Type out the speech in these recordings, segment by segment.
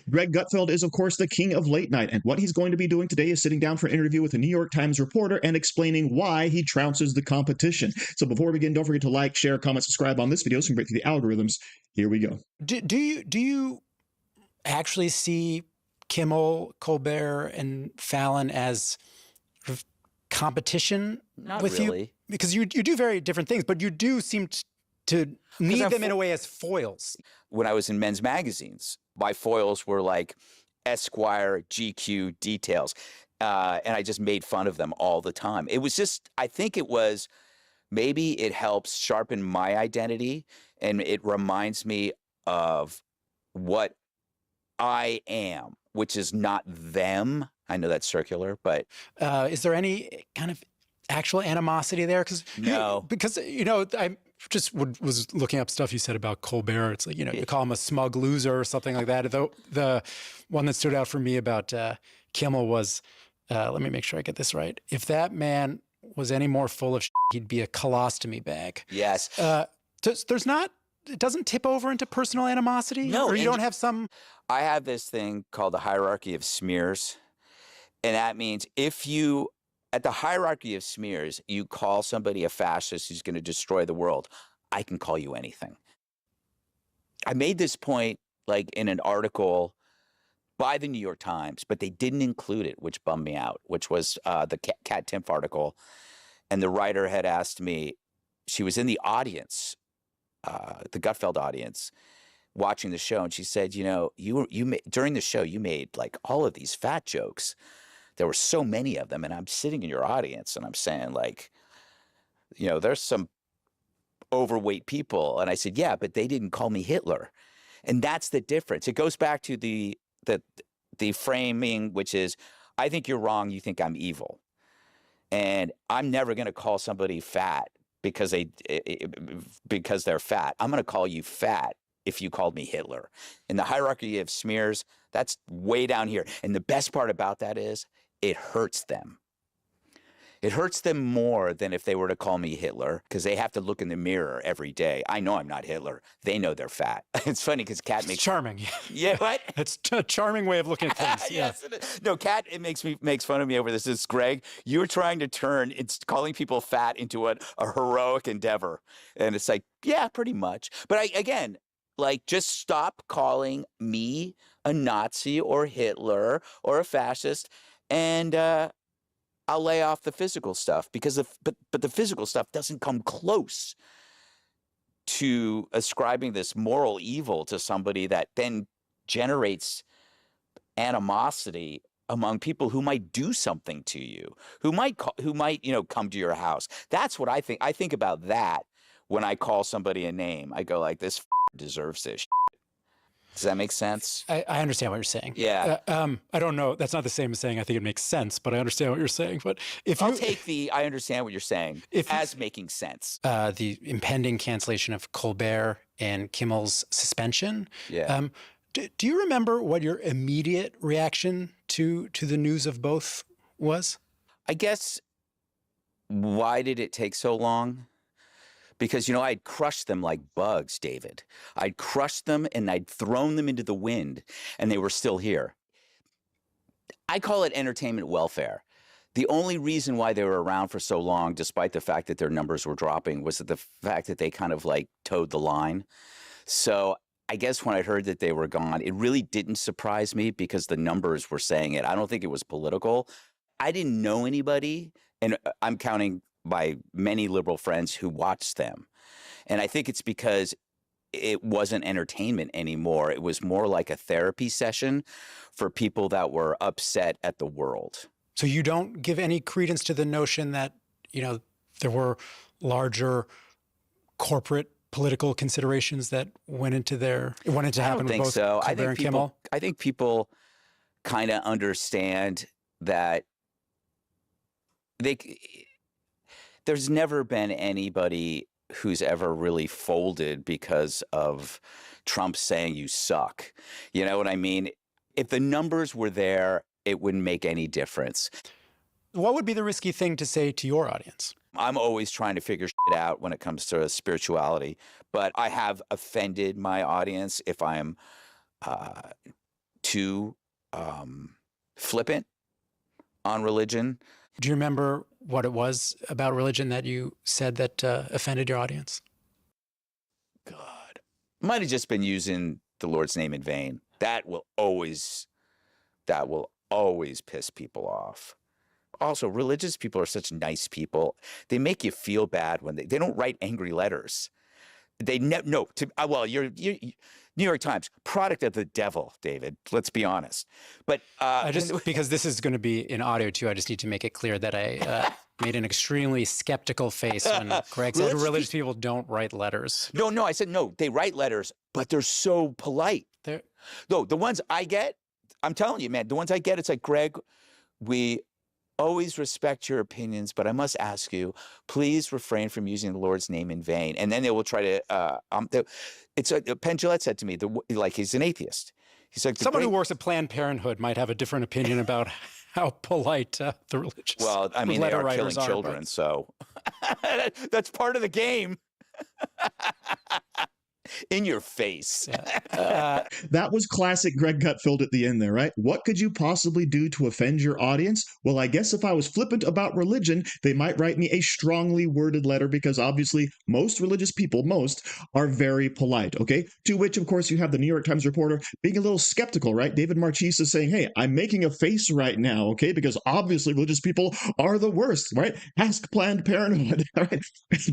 Greg Gutfeld is, of course, the king of late night, and what he's going to be doing today is sitting down for an interview with a New York Times reporter and explaining why he trounces the competition. So before we begin, don't forget to like, share, comment, subscribe on this video so we can break through the algorithms. Here we go. Do you actually see Kimmel, Colbert, and Fallon as sort of competition Not with really. you? Because you do very different things, but you do seem to need them in a way as foils. When I was in men's magazines, my foils were like Esquire, GQ, Details. And I just made fun of them all the time. It was just, I think it was, maybe it helps sharpen my identity and it reminds me of what I am, which is not them. I know that's circular, but Is there any kind of actual animosity there? No. Because, I just was looking up stuff you said about Colbert. It's like, you call him a smug loser or something like that. The one that stood out for me about Kimmel was, let me make sure I get this right. If that man was any more full of shit, he'd be a colostomy bag. yes. There's not, it doesn't tip over into personal animosity? No, Or you and- don't have some... I have this thing called the hierarchy of smears. And that means if you, at the hierarchy of smears, you call somebody a fascist who's going to destroy the world, I can call you anything. I made this point like in an article by the New York Times, but they didn't include it, which bummed me out, which was the Kat Timpf article. And the writer had asked me, she was in the audience, the Gutfeld audience, watching the show, and she said, during the show, you made like all of these fat jokes. There were so many of them, and I'm sitting in your audience, and I'm saying like, there's some overweight people, and I said, yeah, but they didn't call me Hitler, and that's the difference. It goes back to the framing, which is, I think you're wrong, you think I'm evil, and I'm never going to call somebody fat because they're fat. I'm going to call you fat if you called me Hitler. In the hierarchy of smears, that's way down here. And the best part about that is it hurts them. It hurts them more than if they were to call me Hitler, because they have to look in the mirror every day. I know I'm not Hitler. They know they're fat. It's funny because Kat makes... Charming. Yeah, what? It's a charming way of looking at things. Yes. Yeah. No, Kat, it makes fun of me over this. It's Greg, you're trying to turn it's calling people fat into a heroic endeavor. And it's like, yeah, pretty much. But again, like, just stop calling me a Nazi or Hitler or a fascist, and I'll lay off the physical stuff, because but the physical stuff doesn't come close to ascribing this moral evil to somebody that then generates animosity among people who might do something to you, who might come to your house. That's what I think. I think about that when I call somebody a name. I go like, this deserves this. Does that make sense? I understand what you're saying. Yeah. I don't know. That's not the same as saying I think it makes sense, but I understand what you're saying. But if I'll take the I understand what you're saying as making sense. The impending cancellation of Colbert and Kimmel's suspension. Yeah. Do you remember what your immediate reaction to the news of both was? I guess, why did it take so long? Because, I'd crushed them like bugs, David. I'd crushed them and I'd thrown them into the wind, and they were still here. I call it entertainment welfare. The only reason why they were around for so long, despite the fact that their numbers were dropping, was the fact that they kind of like towed the line. So I guess when I heard that they were gone, it really didn't surprise me, because the numbers were saying it. I don't think it was political. I didn't know anybody, and I'm counting by many liberal friends who watched them. And I think it's because it wasn't entertainment anymore. It was more like a therapy session for people that were upset at the world. So you don't give any credence to the notion that, there were larger corporate political considerations that went into happen with both I don't think so. Colbert and Kimmel? I think people kind of understand that there's never been anybody who's ever really folded because of Trump saying you suck. You know what I mean? If the numbers were there, it wouldn't make any difference. What would be the risky thing to say to your audience? I'm always trying to figure shit out when it comes to spirituality, but I have offended my audience if I'm too flippant on religion. Do you remember what it was about religion that you said that offended your audience? God, might have just been using the Lord's name in vain. That will always piss people off. Also, religious people are such nice people. They make you feel bad when they don't write angry letters. They you're New York Times, product of the devil, David. Let's be honest. But because this is going to be in audio too, I just need to make it clear that I made an extremely skeptical face when Greg said religious people don't write letters. No, I said no. They write letters, but they're so polite. No, the ones I get, I'm telling you, man, the ones I get, it's like, Greg, we always respect your opinions, but I must ask you, please refrain from using the Lord's name in vain. And then they will try to, Penn Jillette said to me, like, he's an atheist. He's like, someone who works at Planned Parenthood might have a different opinion about how polite the religious well, I mean, they are killing are, children, so that's part of the game. In your face. That was classic Greg Gutfeld at the end there, right? What could you possibly do to offend your audience? Well, I guess if I was flippant about religion, they might write me a strongly worded letter because obviously most religious people, are very polite, okay? To which, of course, you have the New York Times reporter being a little skeptical, right? David Marchese is saying, hey, I'm making a face right now, okay? Because obviously religious people are the worst, right? Ask Planned Parenthood, all right?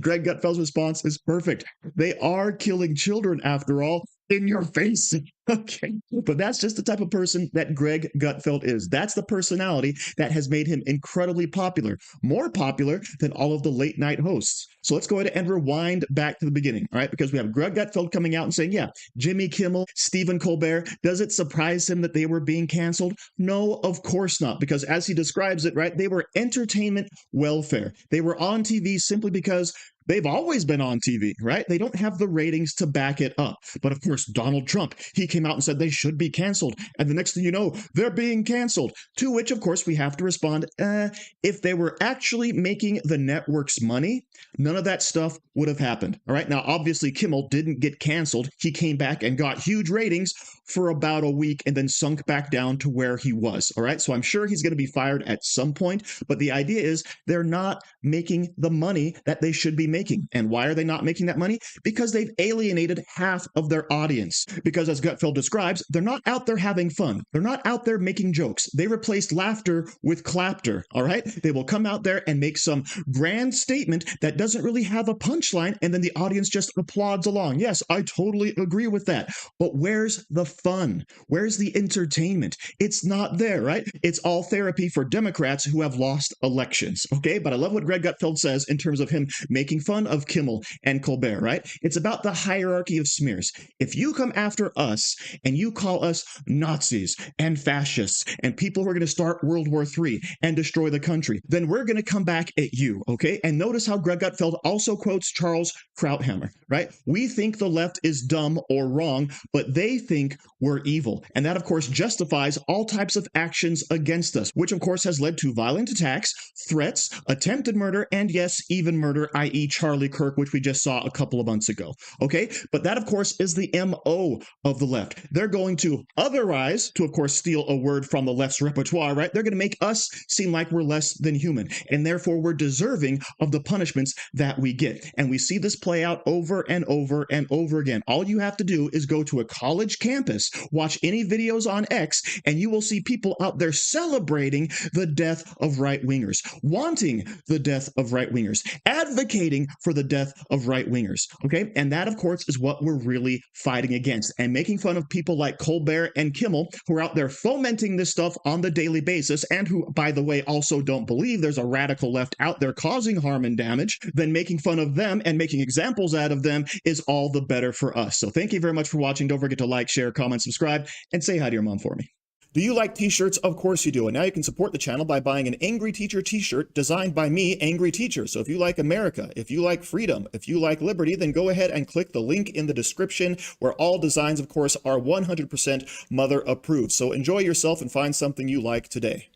Greg Gutfeld's response is perfect. They are killing children, after all, in your face. Okay. But that's just the type of person that Greg Gutfeld is. That's the personality that has made him incredibly popular, more popular than all of the late night hosts. So let's go ahead and rewind back to the beginning, all right? Because we have Greg Gutfeld coming out and saying, yeah, Jimmy Kimmel, Stephen Colbert, does it surprise him that they were being canceled? No, of course not. Because as he describes it, right, they were entertainment welfare. They were on TV simply because they've always been on TV, right? They don't have the ratings to back it up. But of course, Donald Trump, he came out and said they should be canceled. And the next thing you know, they're being canceled. To which, of course, we have to respond, if they were actually making the networks money, none of that stuff would have happened. All right. Now, obviously, Kimmel didn't get canceled. He came back and got huge ratings for about a week and then sunk back down to where he was. All right. So I'm sure he's going to be fired at some point. But the idea is they're not making the money that they should be making. And why are they not making that money? Because they've alienated half of their audience. Because as Gutfeld describes, they're not out there having fun. They're not out there making jokes. They replaced laughter with clapter. All right. They will come out there and make some grand statement that doesn't really have a punchline. And then the audience just applauds along. Yes, I totally agree with that. But where's the fun? Where's the entertainment? It's not there, right? It's all therapy for Democrats who have lost elections. Okay. But I love what Greg Gutfeld says in terms of him making fun of Kimmel and Colbert, right? It's about the hierarchy of smears. If you come after us and you call us Nazis and fascists and people who are going to start World War III and destroy the country, then we're going to come back at you, okay? And notice how Greg Gutfeld also quotes Charles Krauthammer, right? We think the left is dumb or wrong, but they think we're evil. And that, of course, justifies all types of actions against us, which, of course, has led to violent attacks, threats, attempted murder, and yes, even murder, i.e. Charlie Kirk, which we just saw a couple of months ago. Okay, but that, of course, is the MO of the left. They're going to otherize, to, of course, steal a word from the left's repertoire, right? They're going to make us seem like we're less than human, and therefore we're deserving of the punishments that we get. And we see this play out over and over and over again. All you have to do is go to a college campus, watch any videos on X, and you will see people out there celebrating the death of right-wingers, wanting the death of right-wingers, advocating for the death of right-wingers, okay? And that, of course, is what we're really fighting against, and making fun of people like Colbert and Kimmel who are out there fomenting this stuff on the daily basis, and who, by the way, also don't believe there's a radical left out there causing harm and damage. Then making fun of them and making examples out of them is all the better for us. So thank you very much for watching. Don't forget to like, share, comment, subscribe, and say hi to your mom for me. Do you like t-shirts? Of course you do. And now you can support the channel by buying an Angry Teacher t-shirt designed by me, Angry Teacher. So if you like America, if you like freedom, if you like liberty, then go ahead and click the link in the description, where all designs, of course, are 100% mother approved. So enjoy yourself and find something you like today.